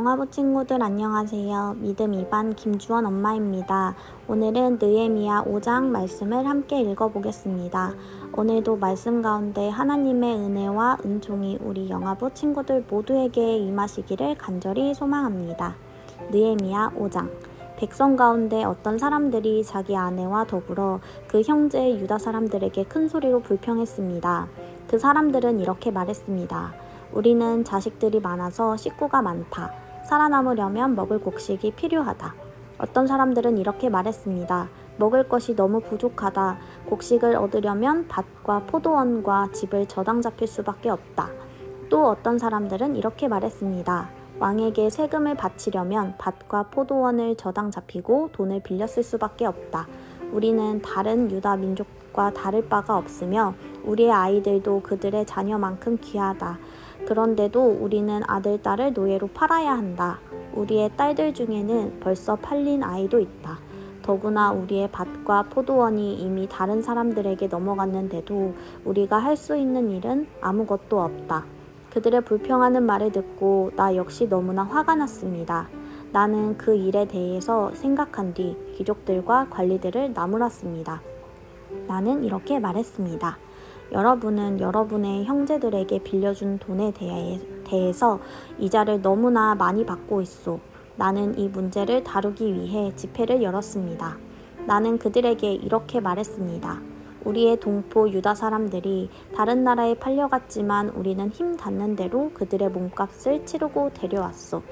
영화부 친구들 안녕하세요. 믿음 2반 김주원 엄마입니다. 오늘은 느헤미야 5장 말씀을 함께 읽어보겠습니다. 오늘도 말씀 가운데 하나님의 은혜와 은총이 우리 영화부 친구들 모두에게 임하시기를 간절히 소망합니다. 느헤미야 5장. 백성 가운데 어떤 사람들이 자기 아내와 더불어 그 형제 유다 사람들에게 큰 소리로 불평했습니다. 그 사람들은 이렇게 말했습니다. 우리는 자식들이 많아서 식구가 많다. 살아남으려면 먹을 곡식이 필요하다. 어떤 사람들은 이렇게 말했습니다. 먹을 것이 너무 부족하다. 곡식을 얻으려면 밭과 포도원과 집을 저당 잡힐 수밖에 없다. 또 어떤 사람들은 이렇게 말했습니다. 왕에게 세금을 바치려면 밭과 포도원을 저당 잡히고 돈을 빌렸을 수밖에 없다. 우리는 다른 유다 민족과 다를 바가 없으며 우리의 아이들도 그들의 자녀만큼 귀하다. 그런데도 우리는 아들, 딸을 노예로 팔아야 한다. 우리의 딸들 중에는 벌써 팔린 아이도 있다. 더구나 우리의 밭과 포도원이 이미 다른 사람들에게 넘어갔는데도 우리가 할 수 있는 일은 아무것도 없다. 그들의 불평하는 말을 듣고 나 역시 너무나 화가 났습니다. 나는 그 일에 대해서 생각한 뒤 귀족들과 관리들을 나무랐습니다. 나는 이렇게 말했습니다. 여러분은 여러분의 형제들에게 빌려준 돈에 대해서 이자를 너무나 많이 받고 있소. 나는 이 문제를 다루기 위해 집회를 열었습니다. 나는 그들에게 이렇게 말했습니다. 우리의 동포 유다 사람들이 다른 나라에 팔려갔지만 우리는 힘 닿는 대로 그들의 몸값을 치르고 데려왔소.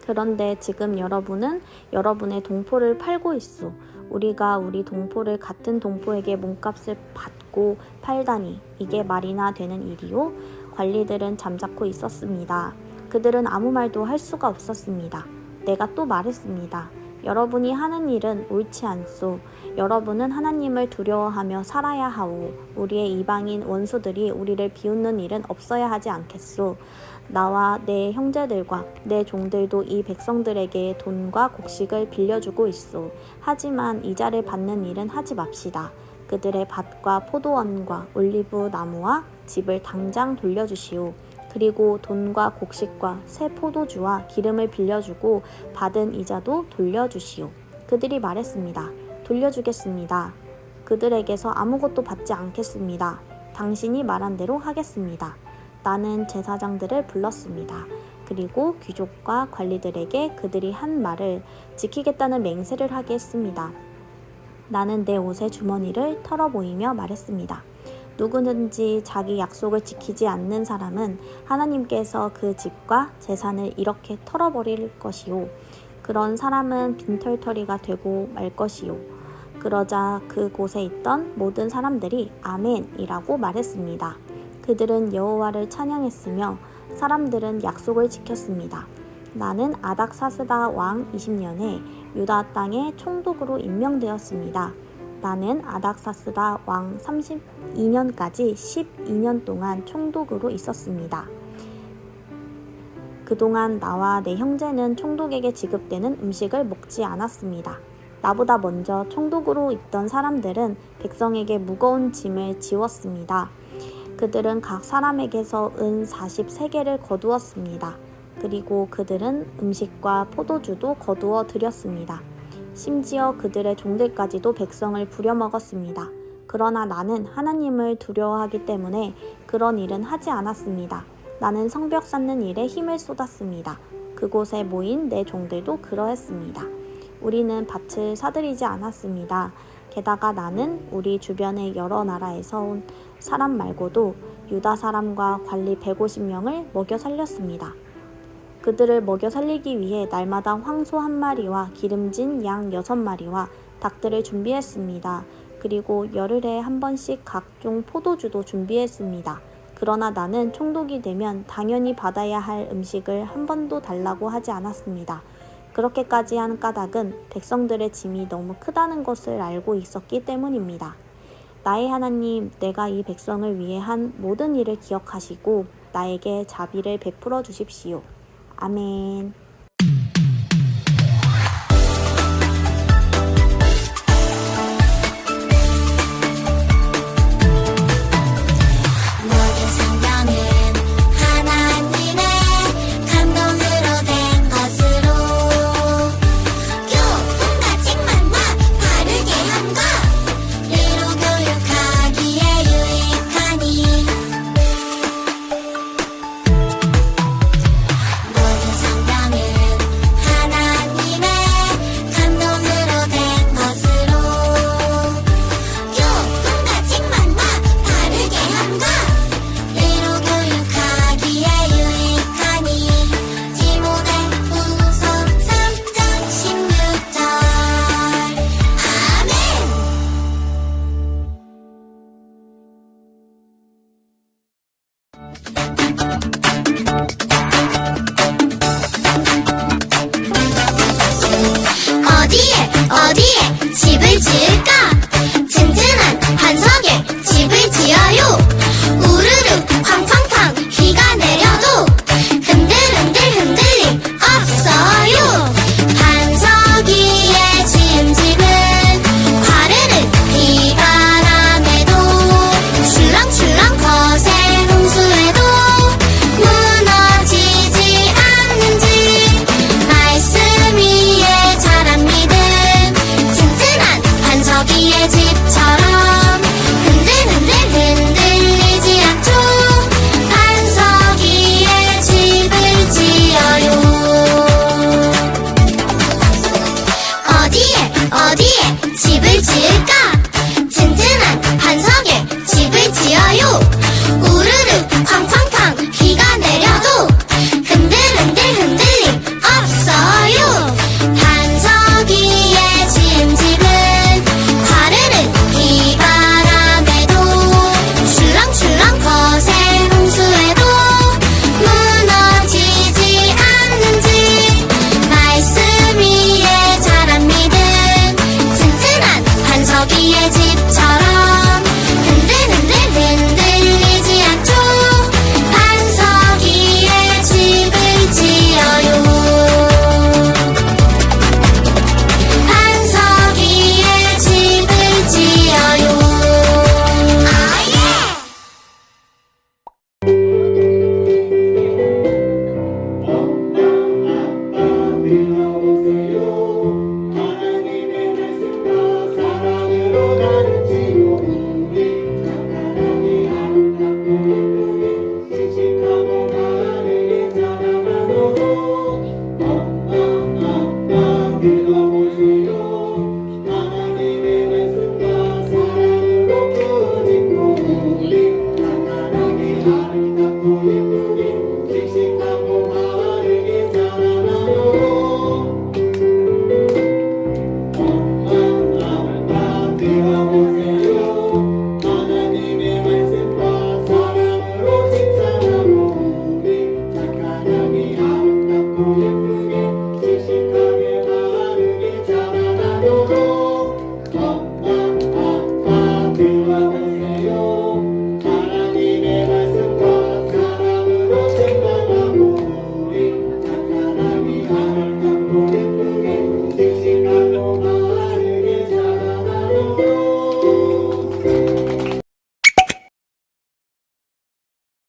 그런데 지금 여러분은 여러분의 동포를 팔고 있소. 우리가 우리 동포를 같은 동포에게 몸값을 받고 팔다니 이게 말이나 되는 일이요? 관리들은 잠자코 있었습니다. 그들은 아무 말도 할 수가 없었습니다. 내가 또 말했습니다. 여러분이 하는 일은 옳지 않소. 여러분은 하나님을 두려워하며 살아야 하오. 우리의 이방인 원수들이 우리를 비웃는 일은 없어야 하지 않겠소. 나와 내 형제들과 내 종들도 이 백성들에게 돈과 곡식을 빌려주고 있소. 하지만 이자를 받는 일은 하지 맙시다. 그들의 밭과 포도원과 올리브 나무와 집을 당장 돌려주시오. 그리고 돈과 곡식과 새 포도주와 기름을 빌려주고 받은 이자도 돌려주시오. 그들이 말했습니다. 돌려주겠습니다. 그들에게서 아무것도 받지 않겠습니다. 당신이 말한 대로 하겠습니다. 나는 제사장들을 불렀습니다. 그리고 귀족과 관리들에게 그들이 한 말을 지키겠다는 맹세를 하게 했습니다. 나는 내 옷의 주머니를 털어보이며 말했습니다. 누구든지 자기 약속을 지키지 않는 사람은 하나님께서 그 집과 재산을 이렇게 털어버릴 것이요. 그런 사람은 빈털터리가 되고 말 것이요. 그러자 그곳에 있던 모든 사람들이 아멘이라고 말했습니다. 그들은 여호와를 찬양했으며 사람들은 약속을 지켰습니다. 나는 아닥사스다 왕 20년에 유다 땅의 총독으로 임명되었습니다. 나는 아닥사스다 왕 32년까지 12년 동안 총독으로 있었습니다. 그동안 나와 내 형제는 총독에게 지급되는 음식을 먹지 않았습니다. 나보다 먼저 총독으로 있던 사람들은 백성에게 무거운 짐을 지웠습니다. 그들은 각 사람에게서 은 43개를 거두었습니다. 그리고 그들은 음식과 포도주도 거두어 드렸습니다. 심지어 그들의 종들까지도 백성을 부려먹었습니다. 그러나 나는 하나님을 두려워하기 때문에 그런 일은 하지 않았습니다. 나는 성벽 쌓는 일에 힘을 쏟았습니다. 그곳에 모인 내 종들도 그러했습니다. 우리는 밭을 사들이지 않았습니다. 게다가 나는 우리 주변의 여러 나라에서 온 사람 말고도 유다 사람과 관리 150명을 먹여 살렸습니다. 그들을 먹여 살리기 위해 날마다 황소 1마리와 기름진 양 6마리와 닭들을 준비했습니다. 그리고 열흘에 한 번씩 각종 포도주도 준비했습니다. 그러나 나는 총독이 되면 당연히 받아야 할 음식을 한 번도 달라고 하지 않았습니다. 그렇게까지 한 까닭은 백성들의 짐이 너무 크다는 것을 알고 있었기 때문입니다. 나의 하나님, 내가 이 백성을 위해 한 모든 일을 기억하시고 나에게 자비를 베풀어 주십시오. 아멘. 모든 성경은 하나님의 감동으로 된 것으로 어디에 집을 지을까? 튼튼한 반석에 집을 지어요. 우르르 쾅쾅쾅 비가 내려도 흔들흔들 흔들림 없어요. 반석 위에 지은 집은 화르는 비바람에도 출렁출렁 거센 홍수에도 무너지지 않는 집. 말씀 위에 자란 믿음, 튼튼한 반석 위의 집처럼 흔들흔들 흔들리지 않죠. 반석 위에 집을 지어요. 어디에 집을 지을까? 튼튼한 반석에 집을 지어요. 우르르 쾅쾅쾅 비가 내려도 흔들흔들 흔들림 없어요. 반석 위에 지은 집은 화르는 비바람에도 출렁출렁 거센 홍수에도 무너지지 않는 집. 말씀 위에 자란 믿음, 튼튼한 반석 위의 집.